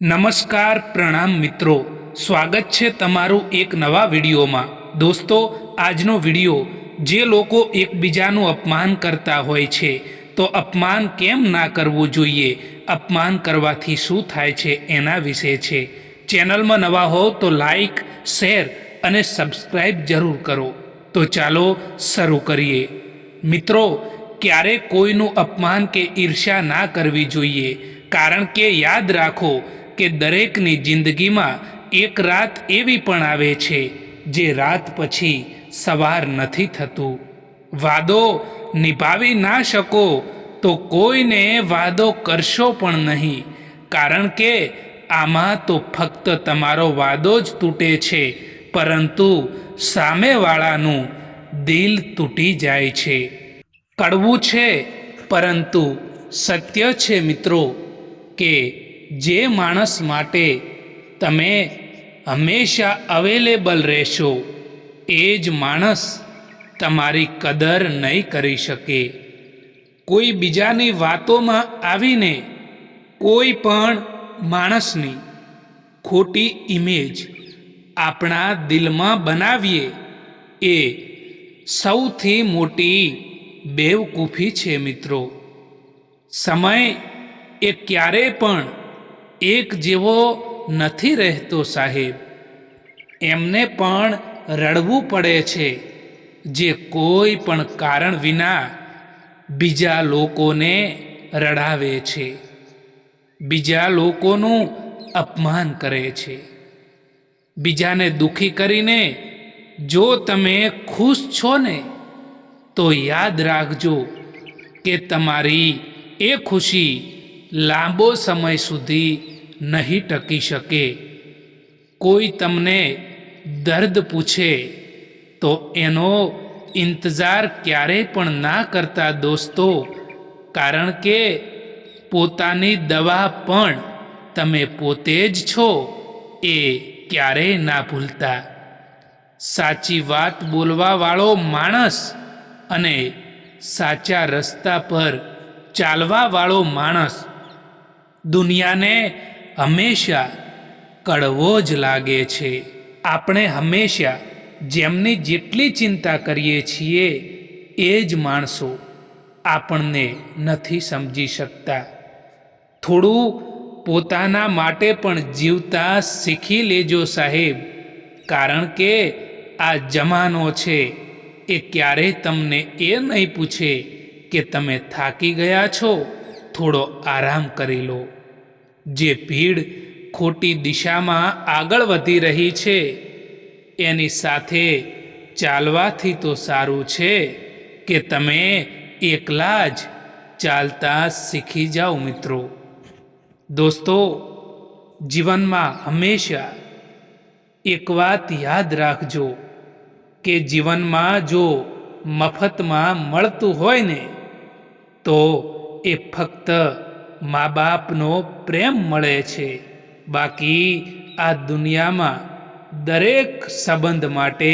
નમસ્કાર પ્રણામ મિત્રો, સ્વાગત છે તમારું એક નવા વિડીયોમાં। દોસ્તો, આજનો વિડીયો જે લોકો એકબીજાનું અપમાન કરતા હોય છે તો અપમાન કેમ ના કરવું જોઈએ, અપમાન કરવાથી શું થાય છે એના વિશે છે। ચેનલમાં નવા હો તો લાઈક, શેર અને સબસ્ક્રાઈબ જરૂર કરો। તો ચાલો શરૂ કરીએ। મિત્રો, ક્યારેક કોઈનું અપમાન કે ઈર્ષ્યા ના કરવી જોઈએ, કારણ કે યાદ રાખો કે દરેકની જિંદગીમાં એક રાત એવી પણ આવે છે જે રાત પછી સવાર નથી થતું। વાદો નિભાવી ના શકો તો કોઈને વાદો કરશો પણ નહીં, કારણ કે આમાં તો ફક્ત તમારો વાદો જ તૂટે છે, પરંતુ સામેવાળાનું દિલ તૂટી જાય છે। કડવું છે પરંતુ સત્ય છે મિત્રો, કે જે માણસ માટે તમે હંમેશા અવેલેબલ રહેશો એ જ માણસ તમારી કદર નહીં કરી શકે। કોઈ બીજાની વાતોમાં આવીને કોઈ પણ માણસની ખોટી ઇમેજ આપણા દિલમાં બનાવીએ એ સૌથી મોટી બેવકૂફી છે મિત્રો। સમય એ ક્યારેય પણ એક જેવો નથી રહેતો સાહેબ, એમને પણ રડવું પડે છે જે કોઈ પણ કારણ વિના બીજા લોકોને રડાવે છે, બીજા લોકોનું અપમાન કરે છે। બીજાને દુખી કરીને જો તમે ખુશ છો ને, તો યાદ રાખજો કે તમારી એ ખુશી લાંબો સમય સુધી નહીં ટકી શકે। કોઈ તમને દર્દ પૂછે તો એનો ઇંતજાર ક્યારેય પણ ના કરતા દોસ્તો, કારણ કે પોતાની દવા પણ તમે પોતે જ છો એ ક્યારેય ના ભૂલતા। સાચી વાત બોલવાવાળો માણસ અને સાચા રસ્તા પર ચાલવાવાળો માણસ દુનિયાને હંમેશા કડવો જ લાગે છે। આપણે હંમેશા જેમની જેટલી ચિંતા કરીએ છીએ એ જ માણસો આપણને નથી સમજી શકતા। થોડું પોતાના માટે પણ જીવતા શીખી લેજો સાહેબ, કારણ કે આ જમાનો છે એ ક્યારેય તમને એ નહીં પૂછે કે તમે થાકી ગયા છો, થોડો આરામ કરી લો। જે ભીડ ખોટી દિશામાં આગળ વધી રહી છે એની સાથે ચાલવાથી તો સારું છે કે તમે એકલા જ ચાલતા શીખી જાઓ મિત્રો। દોસ્તો, જીવનમાં હંમેશા એક વાત યાદ રાખજો કે જીવનમાં જો મફતમાં મળતું હોય ને તો એ ફક્ત મા બાપનો પ્રેમ મળે છે, બાકી આ દુનિયામાં દરેક સંબંધ માટે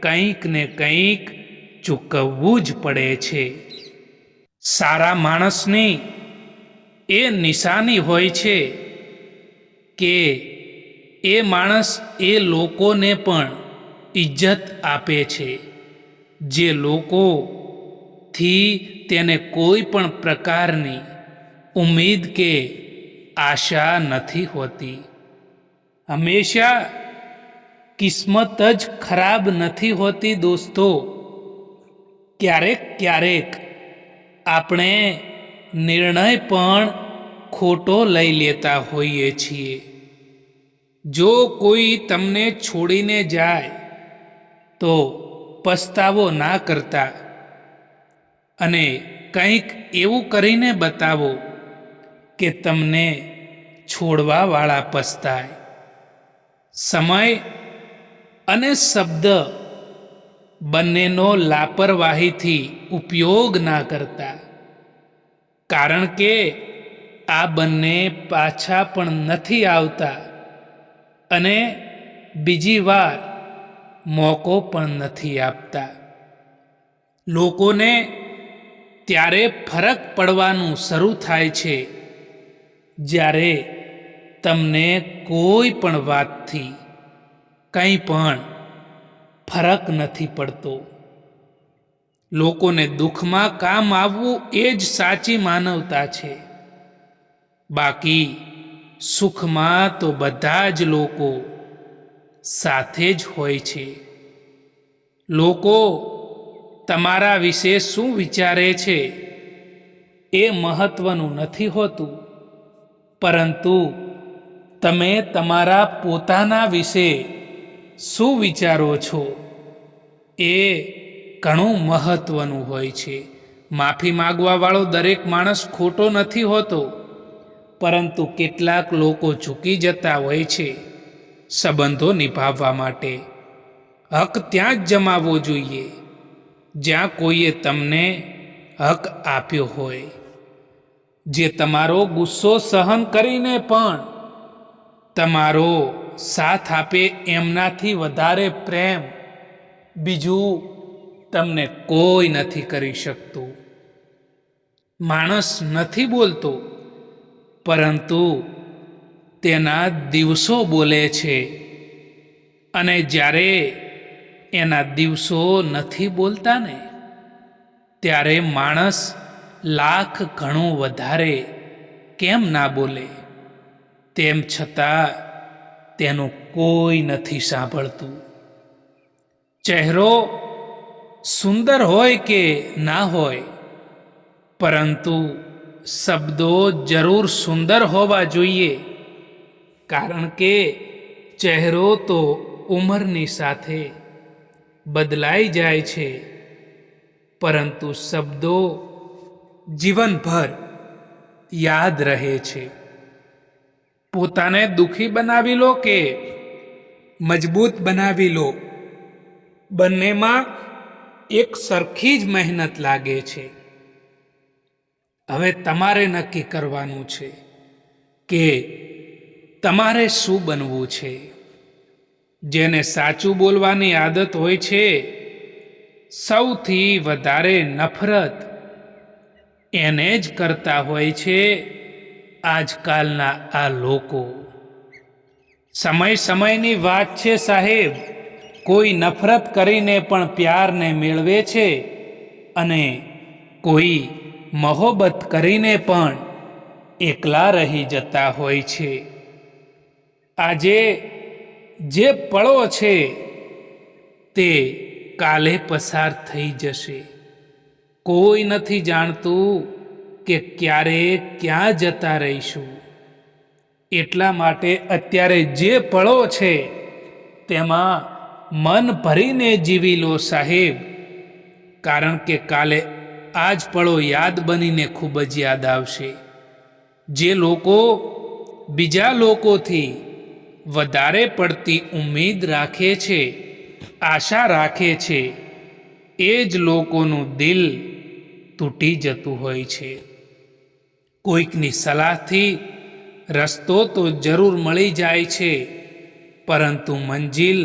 કંઈક ને કંઈક ચૂકવવું જ પડે છે। સારા માણસની એ નિશાની હોય છે કે એ માણસ એ લોકોને પણ ઇજ્જત આપે છે, જે લોકોથી તેને કોઈ પણ પ્રકારની ઉમ્મીદ કે આશા નથી હોતી। હંમેશા કિસ્મત જ ખરાબ નથી હોતી દોસ્તો, ક્યારેક ક્યારેક આપણે નિર્ણય પણ ખોટો લઈ લેતા હોઈએ છીએ। જો કોઈ તમને છોડીને જાય તો પસ્તાવો ના કરતા અને કંઈક એવું કરીને બતાવો કે તમને છોડવાવાળા પસ્તાય। સમય અને શબ્દ બંનેનો લાપરવાહીથી ઉપયોગ ના કરતા, કારણ કે આ બંને પાછા પણ નથી આવતા અને બીજી વાર મોકો પણ નથી આપતા। લોકોને ત્યારે ફરક પડવાનું શરૂ થાય છે જ્યારે તમને કોઈ પણ વાતથી કંઈ પણ ફરક નથી પડતો. લોકોને દુઃખમાં કામ આવવું એ જ સાચી માનવતા છે. બાકી સુખમાં તો બધા જ લોકો સાથે જ હોય છે. લોકો તમારા વિશે શું વિચારે છે એ મહત્વનું નથી હોતું, પરંતુ તમે તમારા પોતાના વિશે શું વિચારો છો એ ઘણું મહત્વનું હોય છે. માફી માગવાવાળો દરેક માણસ ખોટો નથી હોતો, પરંતુ કેટલાક લોકો ઝૂકી જતા હોય છે સંબંધો નિભાવવા માટે. હક ત્યાં જ જમાવવો જોઈએ જ્યાં કોઈએ તમને હક આપ્યો હોય. જે તમારો ગુસ્સો સહન કરીને પણ તમારો સાથ આપે એમનાથી વધારે પ્રેમ બીજું તમને કોઈ નથી કરી શકતું. માણસ નથી બોલતો, પરંતુ તેના દિવસો બોલે છે, અને જ્યારે એના દિવસો નથી બોલતા ને ત્યારે માણસ લાખ ઘણું વધારે કેમ ના બોલે, તેમ છતાં તેનું કોઈ નથી સાંભળતું. ચહેરો સુંદર હોય કે ના હોય, પરંતુ શબ્દો જરૂર સુંદર હોવા જોઈએ, કારણ કે ચહેરો તો ઉંમરની સાથે બદલાઈ જાય છે, પરંતુ શબ્દો જીવનભર યાદ રહે છે. પોતાને દુઃખી બનાવી લો કે મજબૂત બનાવી લો, બંનેમાં એક સરખી જ મહેનત લાગે છે. હવે તમારે નક્કી કરવાનું છે કે તમારે શું બનવું છે. જેને સાચું બોલવાની આદત હોય છે, સૌથી વધારે નફરત એને જ કરતા હોય છે આજકાલના આ લોકો. સમયની વાત છે સાહેબ, કોઈ નફરત કરીને પણ પ્યારને મેળવે છે, અને કોઈ મહોબત કરીને પણ એકલા રહી જતા હોય છે. આજે જે પળો છે તે કાલે પસાર થઈ જશે. કોઈ નથી જાણતું કે ક્યારે ક્યાં જતા રહીશું. એટલા માટે અત્યારે જે પળો છે તેમાં મન ભરીને જીવી લો સાહેબ, કારણ કે કાલે આ જ પળો યાદ બનીને ખૂબ જ યાદ આવશે. જે લોકો બીજા લોકોથી વધારે પડતી ઉમ્મીદ રાખે છે, આશા રાખે છે, એ જ લોકોનું દિલ તૂટી જતું હોય છે. કોઈકની સલાહથી રસ્તો તો જરૂર મળી જાય છે, પરંતુ મંજિલ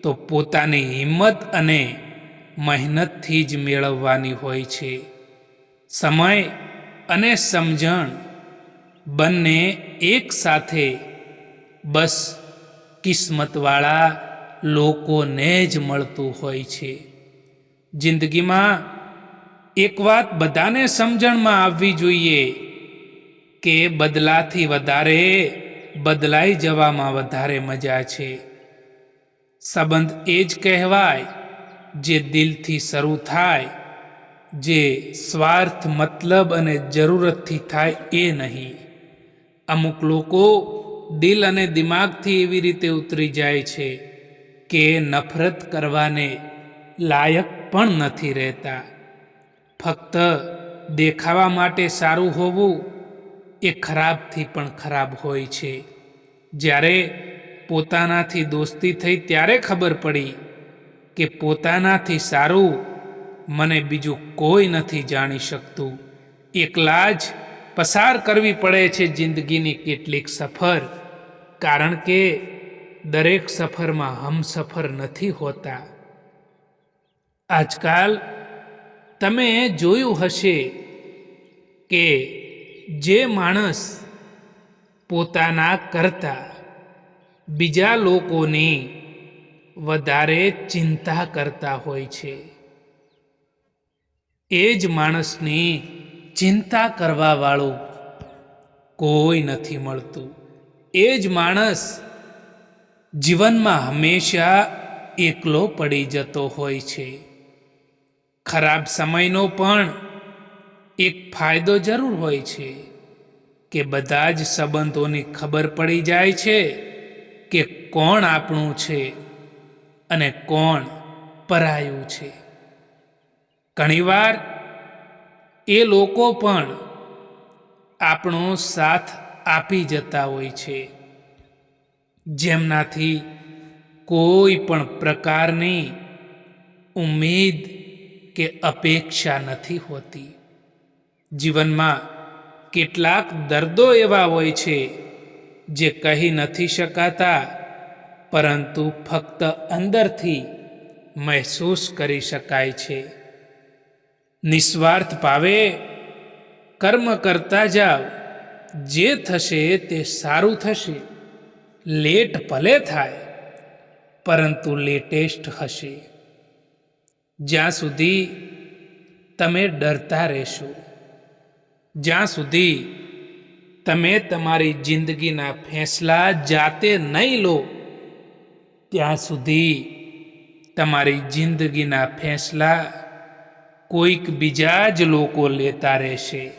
તો પોતાની હિંમત અને મહેનતથી જ મેળવવાની હોય છે. સમય અને સમજણ બંને એક સાથે બસ કિસ્મતવાળા લોકોને જ મળતું હોય છે. જિંદગીમાં એક વાત બધાને સમજણમાં આવવી જોઈએ કે બદલાથી વધારે બદલાઈ જવામાં વધારે મજા છે. સંબંધ એ જ કહેવાય જે દિલથી શરૂ થાય, જે સ્વાર્થ, મતલબ અને જરૂરતથી થાય એ નહીં. અમુક લોકો દિલ અને દિમાગથી એવી રીતે ઉતરી જાય છે કે નફરત કરવાને લાયક પણ નથી રહેતા. ફક્ત દેખાવા માટે સારું હોવું એ ખરાબથી પણ ખરાબ હોય છે. જ્યારે પોતાનાથી દોસ્તી થઈ ત્યારે ખબર પડી કે પોતાનાથી સારું મને બીજું કોઈ નથી જાણી શકતું. એકલા જ પસાર કરવી પડે છે જિંદગીની કેટલીક સફર, કારણ કે દરેક સફરમાં હમસફર નથી હોતા. આજકાલ તમે જોયું હશે કે જે માણસ પોતાના કરતાં બીજા લોકોની વધારે ચિંતા કરતા હોય છે. એ જ માણસની ચિંતા કરવાવાળું કોઈ નથી મળતું. એ જ માણસ જીવનમાં હંમેશા એકલો પડી જતો હોય છે. ખરાબ સમયનો પણ એક ફાયદો જરૂર હોય છે કે બધા જ સંબંધોની ખબર પડી જાય છે કે કોણ આપણું છે અને કોણ પરાયું છે. ઘણીવાર એ લોકો પણ આપણો સાથ આપી જતા હોય છે, જેમનાથી કોઈ પણ પ્રકારની ઉમ્મીદ કે અપેક્ષા નથી હોતી. જીવનમાં કેટલાક દર્દો એવા હોય છે જે કહી નથી શકાતા, પરંતુ ફક્ત અંદરથી મહેસૂસ કરી શકાય છે. નિસ્વાર્થ ભાવે કર્મ કરતા જાવ, જે થશે તે સારું થશે. લેટ ભલે થાય, પરંતુ લેટેસ્ટ હશે. જ્યાં સુધી તમે ડરતા રહેશો, જ્યાં સુધી તમે તમારી જિંદગીના ફેંસલા જાતે નહીં લો, ત્યાં સુધી તમારી જિંદગીના ફેંસલા કોઈક બીજા જ લોકો લેતા રહેશે.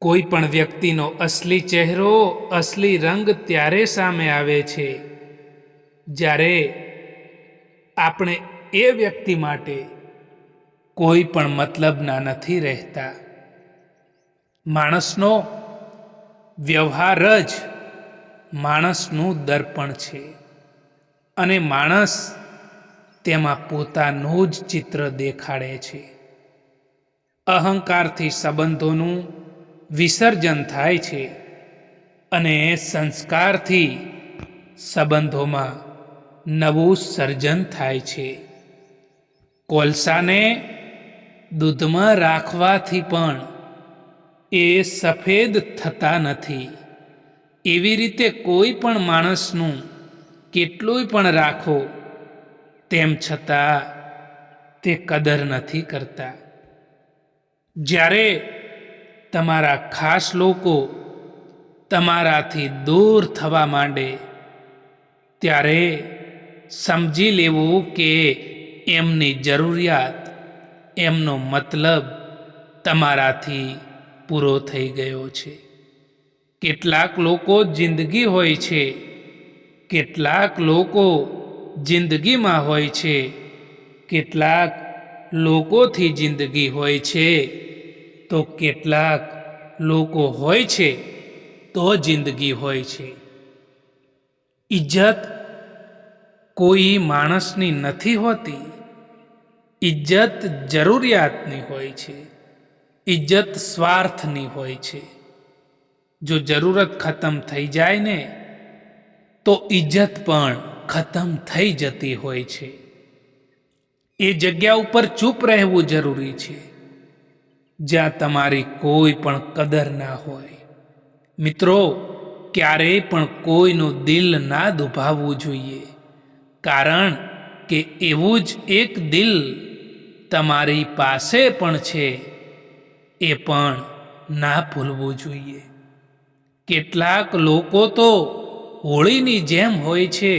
કોઈ પણ વ્યક્તિનો અસલી ચહેરો, અસલી રંગ ત્યારે સામે આવે છે જ્યારે આપણે એ વ્યક્તિ માટે કોઈ પણ મતલબના નથી રહેતા. માણસનો વ્યવહાર જ માણસનું દર્પણ છે અને માણસ તેમાં પોતાનું જ ચિત્ર દેખાડે છે. અહંકારથી સંબંધોનું વિસર્જન થાય છે અને સંસ્કારથી સંબંધોમાં નવું સર્જન થાય છે. કોલસાને દૂધમાં રાખવાથી પણ એ સફેદ થતા નથી. એવી રીતે કોઈ પણ માણસનું કેટલુંય પણ રાખો, તેમ છતાં તે કદર નથી કરતા. જ્યારે તમારા ખાસ લોકો તમારાથી દૂર થવા માંડે, ત્યારે સમજી લેવું કે એમની જરૂરિયાત, એમનો મતલબ તમારાથી પૂરો થઈ ગયો છે. કેટલાક લોકો જિંદગી હોય છે, કેટલાક લોકો જિંદગીમાં હોય છે, કેટલાક લોકોથી જિંદગી હોય છે, તો કેટલાક લોકો હોય છે તો જિંદગી હોય છે. ઇજ્જત કોઈ માણસની નથી હોતી. ઇજ્જત જરૂરિયાતની હોય છે. ઇજ્જત સ્વાર્થની હોય છે. જો જરૂરત ખતમ થઈ જાય ને, તો ઇજ્જત પણ ખતમ થઈ જતી હોય છે. એ જગ્યા ઉપર ચૂપ રહેવું જરૂરી છે જ્યાં તમારી કોઈ પણ કદર ના હોય. મિત્રો, ક્યારેય પણ કોઈનું દિલ ના દુભાવવું જોઈએ, કારણ કે એવું જ એક દિલ તમારી પાસે પણ છે, એ પણ ના ભૂલવું જોઈએ. કેટલાક લોકો તો હોળીની જેમ હોય છે.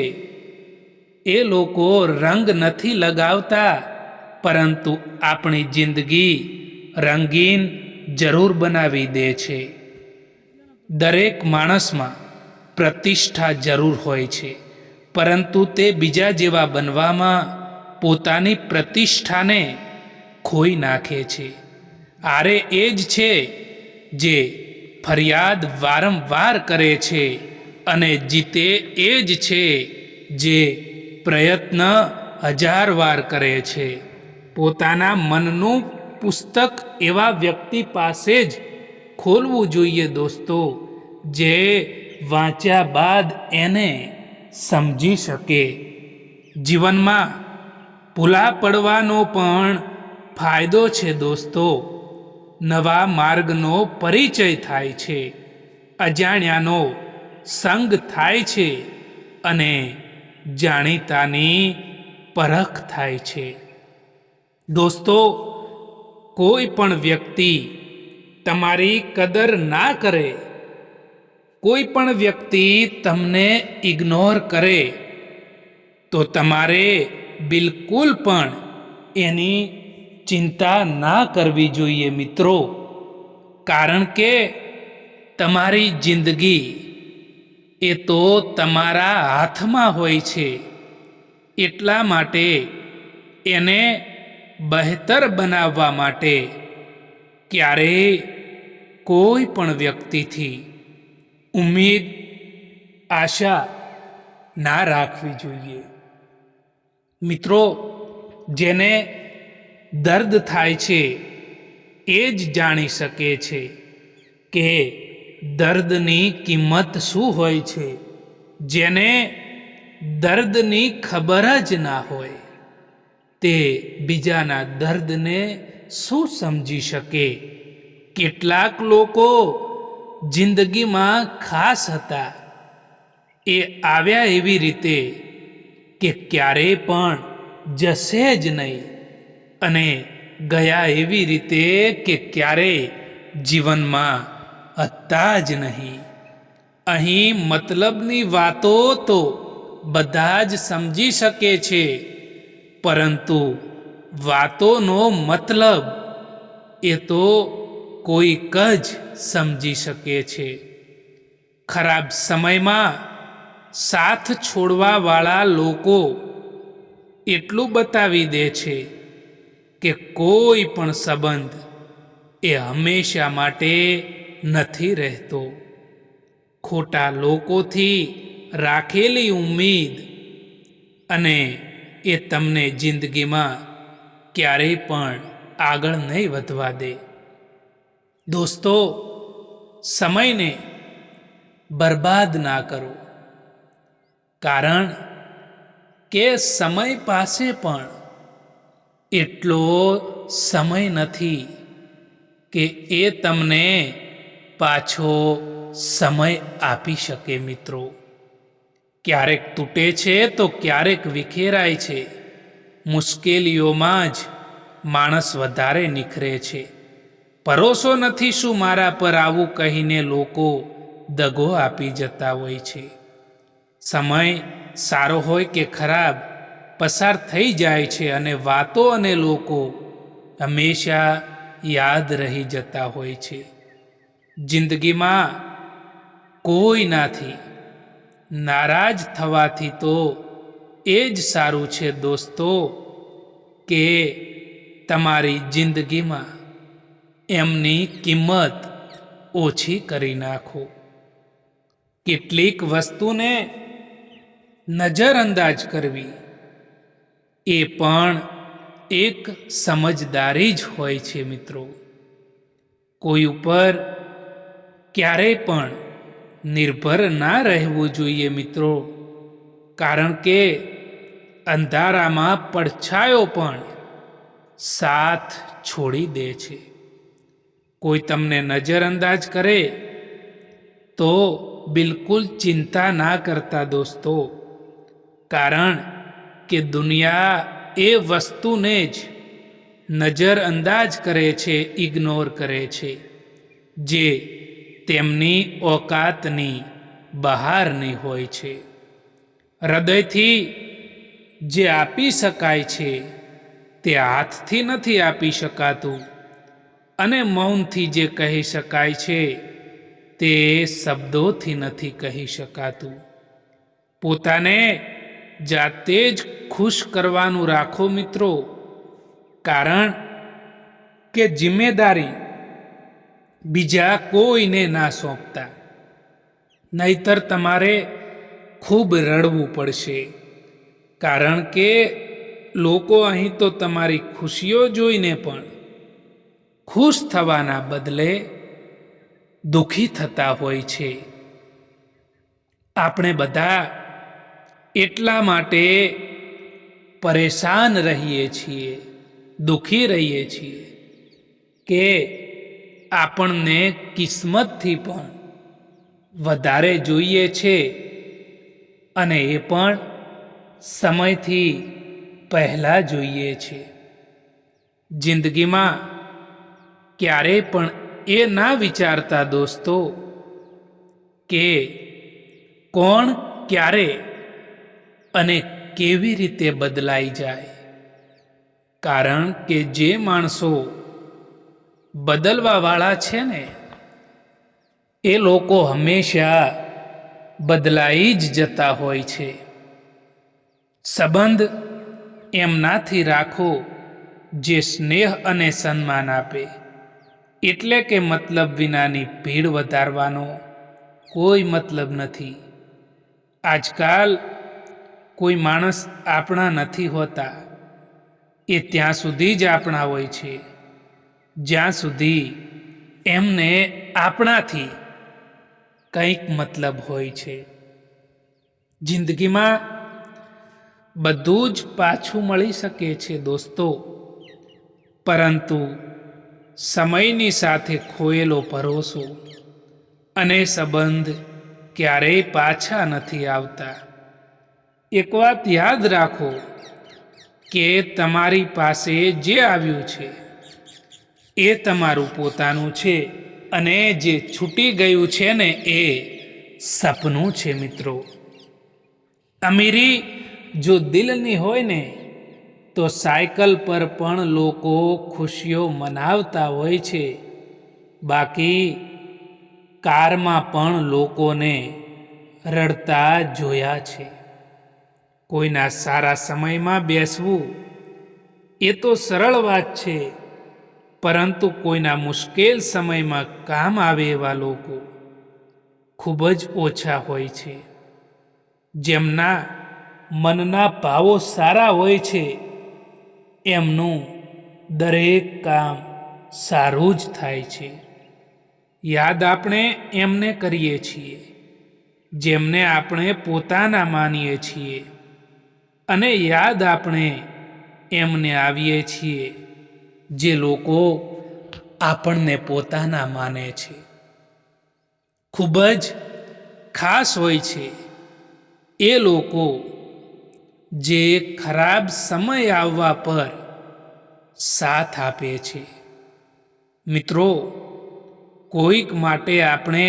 એ લોકો રંગ નથી લગાવતા, પરંતુ આપણી જિંદગી રંગીન જરૂર બનાવી દે છે. દરેક માણસમાં પ્રતિષ્ઠા જરૂર હોય છે, પરંતુ તે બીજા જેવા બનવામાં પોતાની પ્રતિષ્ઠાને ખોઈ નાખે છે. આરે એ જ છે જે ફરિયાદ વારંવાર કરે છે, અને જીતે એ જ છે જે પ્રયત્ન 1000 વાર કરે છે. પોતાના મનનું પુસ્તક એવા વ્યક્તિ પાસે જ ખોલવું જોઈએ દોસ્તો, જે વાંચ્યા બાદ એને સમજી શકે. જીવનમાં ભૂલા પડવાનો પણ ફાયદો છે દોસ્તો. નવા માર્ગનો પરિચય થાય છે અજાણ્યાનો સંગ થાય છે અને જાણીતાની પરખ થાય છે. દોસ્તો, કોઈ પણ વ્યક્તિ તમારી કદર ના કરે, કોઈ પણ વ્યક્તિ તમને ઇગ્નોર કરે તો તમારે બિલકુલ પણ એની ચિંતા ના કરવી જોઈએ મિત્રો. કારણ કે તમારી જિંદગી એ તો તમારા હાથમાં હોય છે. એટલા માટે એને બહેતર બનાવવા માટે ક્યારેય કોઈ પણ વ્યક્તિથી ઉમ્મીદ, આશા ના રાખવી જોઈએ. મિત્રો, જેને દર્દ થાય છે એ જ જાણી શકે છે કે દર્દની કિંમત શું હોય છે. જેને દર્દની ખબર જ ના હોય તે બીજાના દર્દને શું સમજી શકે. કેટલાક લોકો જિંદગીમાં ખાસ હતા. એ આવ્યા એવી રીતે કે ક્યારેય પણ જશે જ નહીં અને ગયા એવી રીતે કે ક્યારેય જીવનમાં હતા જ નહીં. અહીં મતલબની વાતો તો બધા જ સમજી શકે છે, પરંતુ વાતોનો મતલબ એ તો કોઈક જ સમજી શકે છે. ખરાબ સમયમાં સાથ છોડવાવાળા લોકો એટલું બતાવી દે છે કે કોઈ પણ સંબંધ એ હંમેશા માટે નથી રહેતો. ખોટા લોકોથી રાખેલી ઉમ્મીદ અને એ તમને જિંદગીમાં ક્યારેય પણ આગળ નહીં વધવા દે. દોસ્તો, સમયને બરબાદ ના કરો, કારણ કે સમય પાસે પણ એટલો સમય નથી કે એ તમને પાછો સમય આપી શકે મિત્રો. ક્યારેક તૂટે છે તો ક્યારેક વિખેરાય છે. મુશ્કેલીઓમાં જ માણસ વધારે નિખરે છે. ભરોસો નથી શું મારા પર આવું કહીને લોકો દગો આપી જતા હોય છે. સમય સારો હોય કે ખરાબ પસાર થઈ જાય છે અને વાતો અને લોકો હંમેશા યાદ રહી જતા હોય છે. જિંદગીમાં કોઈનાથી નારાજ થવાથી તો એ જ સારું છે દોસ્તો કે તમારી જિંદગીમાં એમની કિંમત ઓછી કરી નાખો. કેટલીક વસ્તુને નજરઅંદાજ કરવી એ પણ એક સમજદારી જ હોય છે મિત્રો. કોઈ ઉપર ક્યારેય પણ નિર્ભર ના રહેવું જોઈએ મિત્રો, કારણ કે અંધારામાં પડછાયો પણ સાથ છોડી દે છે. કોઈ તમને નજરઅંદાજ કરે તો બિલકુલ ચિંતા ના કરતા દોસ્તો, કારણ કે દુનિયા એ વસ્તુને જ નજરઅંદાજ કરે છે, ઇગ્નોર કરે છે, જે તેમની ઓકાતની બહારની હોય છે. હૃદયથી જે આપી શકાય છે તે હાથથી નથી આપી શકાતું, અને મૌનથી જે કહી શકાય છે તે શબ્દોથી નથી કહી શકાતું. પોતાને જાતે જ ખુશ કરવાનું રાખો મિત્રો, કારણ કે જિમ્મેદારી બીજા કોઈને ના સોંપતા, નહીતર તમારે ખૂબ રડવું પડશે. કારણ કે લોકો અહીં તો તમારી ખુશીઓ જોઈને પણ ખુશ થવાના બદલે દુઃખી થતા હોય છે. આપણે બધા એટલા માટે પરેશાન રહીએ છીએ, દુઃખી રહીએ છીએ કે આપણને કિસ્મતથી પણ વધારે જોઈએ છે અને એ પણ સમયથી પહેલાં જોઈએ છે. જિંદગીમાં ક્યારેય પણ એ ના વિચારતા દોસ્તો કે કોણ ક્યારે અને કેવી રીતે બદલાઈ જાય, કારણ કે જે માણસો બદલવાવાળા છે ને એ લોકો હંમેશા બદલાઈ જ જતા હોય છે. સંબંધ એમનાથી રાખો જે સ્નેહ અને સન્માન આપે, એટલે કે મતલબ વિનાની ભીડ વધારવાનો કોઈ મતલબ નથી. આજકાલ કોઈ માણસ આપણા નથી હોતા, એ ત્યાં સુધી જ આપણા હોય છે જ્યાં સુધી એમને આપણાથી કંઈક મતલબ હોય છે. જિંદગીમાં બધું જ પાછું મળી શકે છે દોસ્તો, પરંતુ સમયની સાથે ખોયેલો ભરોસો અને સંબંધ ક્યારેય પાછા નથી આવતા. એક વાત યાદ રાખો કે તમારી પાસે જે આવ્યું છે એ તમારું પોતાનું છે, અને જે છૂટી ગયું છે ને એ સપનું છે મિત્રો. અમીરી જો દિલની હોય ને તો સાયકલ પર પણ લોકો ખુશીઓ મનાવતા હોય છે, બાકી કારમાં પણ લોકોને રડતા જોયા છે. કોઈના સારા સમયમાં બેસવું એ તો સરળ વાત છે, પરંતુ કોઈના મુશ્કેલ સમયમાં કામ આવે એવા લોકો ખૂબ જ ઓછા હોય છે. જેમના મનના ભાવો સારા હોય છે એમનું દરેક કામ સારું જ થાય છે. યાદ આપણે એમને કરીએ છીએ જેમને આપણે પોતાના માનીએ છીએ, અને યાદ આપણે એમને આવીએ છીએ જે લોકો આપણને પોતાના માને છે. ખૂબ જ ખાસ હોય છે એ લોકો જે ખરાબ સમય આવવા પર સાથ આપે છે. મિત્રો, કોઈક માટે આપણે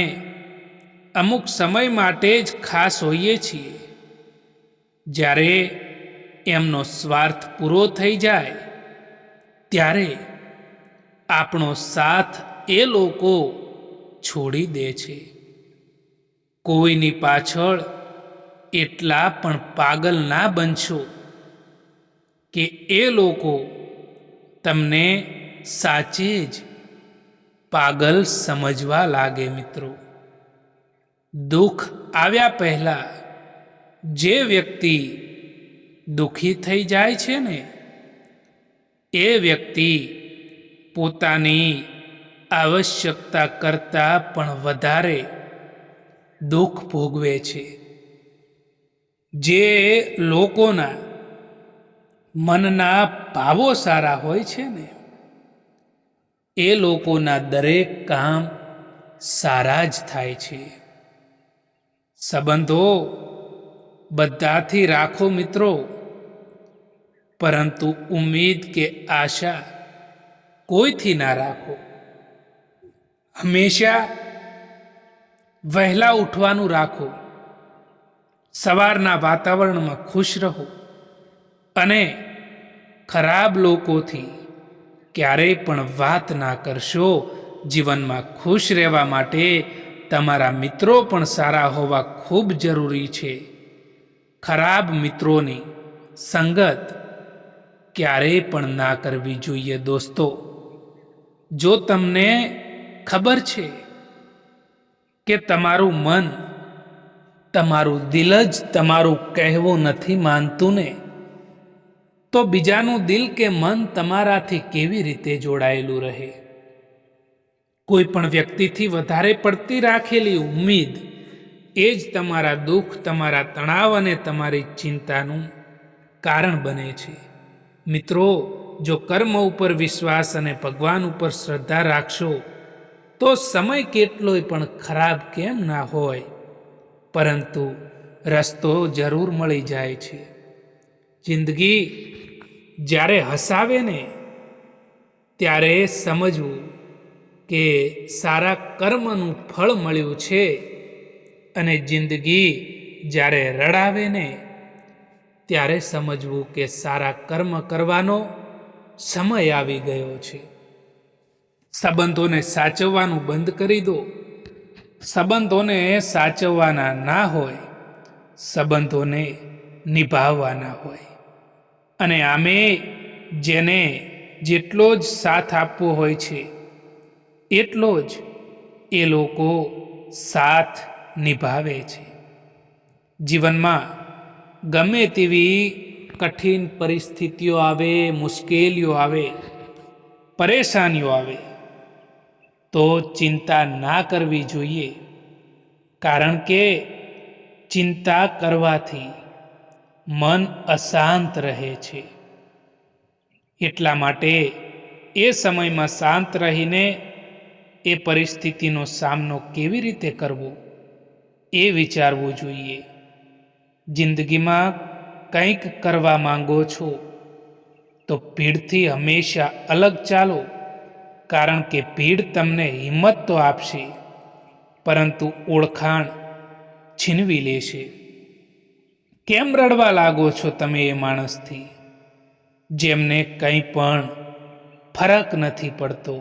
અમુક સમય માટે જ ખાસ હોઈએ છીએ. જ્યારે એમનો સ્વાર્થ પૂરો થઈ જાય ત્યારે આપણો સાથ એ લોકો છોડી દે છે. કોઈની પાછળ એટલા પણ પાગલ ના બનશો કે એ લોકો તમને સાચે જ પાગલ સમજવા લાગે. મિત્રો, દુઃખ આવ્યા પહેલા જે વ્યક્તિ દુઃખી થઈ જાય છે ને એ વ્યક્તિ પોતાની આવશ્યકતા કરતાં પણ વધારે દુઃખ ભોગવે છે. જે લોકોના મનના ભાવો સારા હોય છે ને એ લોકોના દરેક કામ સારા જ થાય છે. સંબંધો બધાથી રાખો મિત્રો, પરંતુ ઉમ્મીદ કે આશા કોઈથી ના રાખો. હંમેશા વહેલા ઉઠવાનું રાખો, સવારના વાતાવરણમાં ખુશ રહો, અને ખરાબ લોકોથી ક્યારેય પણ વાત ના કરશો. જીવનમાં ખુશ રહેવા માટે તમારા મિત્રો પણ સારા હોવા ખૂબ જરૂરી છે. ખરાબ મિત્રોની સંગત ક્યારેય પણ ના કરવી જોઈએ દોસ્તો. જો તમને ખબર છે કે તમારું મન, તમારું દિલ જ તમારું કહેવું નથી માનતું ને, તો બીજાનું દિલ કે મન તમારાથી કેવી રીતે જોડાયેલું રહે? કોઈ પણ વ્યક્તિથી વધારે પડતી રાખેલી ઉમ્મીદ એ જ તમારા દુઃખ, તમારા તણાવ અને તમારી ચિંતાનું કારણ બને છે. મિત્રો, જો કર્મ ઉપર વિશ્વાસ અને ભગવાન ઉપર શ્રદ્ધા રાખશો તો સમય કેટલોય પણ ખરાબ કેમ ના હોય, પરંતુ રસ્તો જરૂર મળી જાય છે. જિંદગી જ્યારે હસાવે ને ત્યારે સમજવું કે સારા કર્મનું ફળ મળ્યું છે, અને જિંદગી જ્યારે રડાવે ને ત્યારે સમજવું કે સારા કર્મ કરવાનો સમય આવી ગયો છે. સંબંધોને સાચવવાનું બંધ કરી દો. સંબંધોને સાચવવાના ના હોય, સંબંધોને નિભાવવાના હોય. અને આમે જેને જેટલો જ સાથ આપવો હોય છે એટલો જ એ લોકો સાથ નિભાવે છે. જીવનમાં ગમે તેવી કઠિન પરિસ્થિતિઓ આવે, મુશ્કેલીઓ આવે, પરેશાનીઓ આવે તો ચિંતા ના કરવી જોઈએ, કારણ કે ચિંતા કરવાથી મન અશાંત રહે છે. એટલા માટે એ સમયમાં શાંત રહીને એ પરિસ્થિતિનો સામનો કેવી રીતે કરવો એ વિચારવું જોઈએ. જિંદગીમાં કંઈક કરવા માંગો છો તો ભીડથી હંમેશા અલગ ચાલો, કારણ કે ભીડ તમને હિંમત તો આપશે, પરંતુ ઓળખાણ છીનવી લેશે. કેમ રડવા લાગો છો તમે એ માણસથી જેમને કંઈ પણ ફરક નથી પડતો,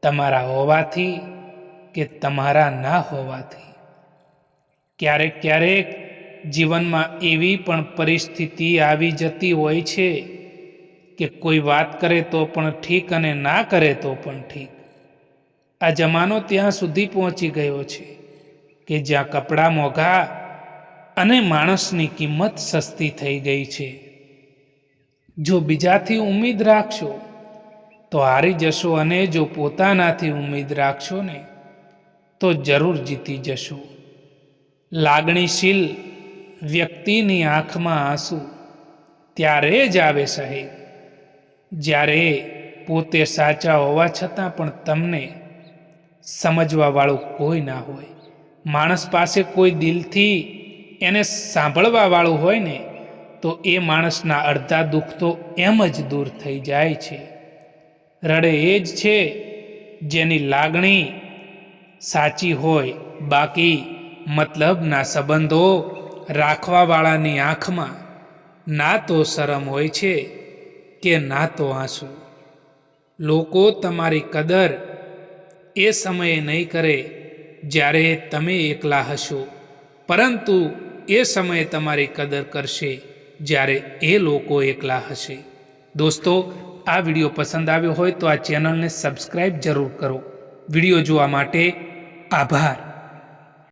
તમારા હોવાથી કે તમારા ના હોવાથી? ક્યારેક ક્યારેક જીવનમાં એવી પણ પરિસ્થિતિ આવી જતી હોય છે કે કોઈ વાત કરે તો પણ ઠીક અને ના કરે તો પણ ઠીક. આ જમાનો ત્યાં સુધી પહોંચી ગયો છે કે જ્યાં કપડાં મોંઘા અને માણસની કિંમત સસ્તી થઈ ગઈ છે. જો બીજાથી ઉમ્મીદ રાખશો તો હારી જશો, અને જો પોતાનાથી ઉમ્મીદ રાખશો ને તો જરૂર જીતી જશો. લાગણીશીલ વ્યક્તિની આંખમાં આંસુ ત્યારે જ આવે સાહેબ, જ્યારે પોતે સાચા હોવા છતાં પણ તમને સમજવાવાળું કોઈ ના હોય. માણસ પાસે કોઈ દિલથી એને સાંભળવાવાળું હોય ને તો એ માણસના અડધા દુઃખ તો એમ જ દૂર થઈ જાય છે. રડે એ જ છે જેની લાગણી સાચી હોય, બાકી મતલબના સંબંધો રાખવાવાળાની આંખમાં ના તો શરમ હોય છે કે ના તો આંસુ. લોકો તમારી કદર એ સમયે નહીં કરે જ્યારે તમે એકલા હશો, પરંતુ એ સમયે તમારી કદર કરશે જ્યારે એ લોકો એકલા હશે. દોસ્તો, આ વિડીયો પસંદ આવ્યો હોય તો આ ચેનલને સબસ્ક્રાઈબ જરૂર કરો. વિડીયો જોવા માટે આભાર.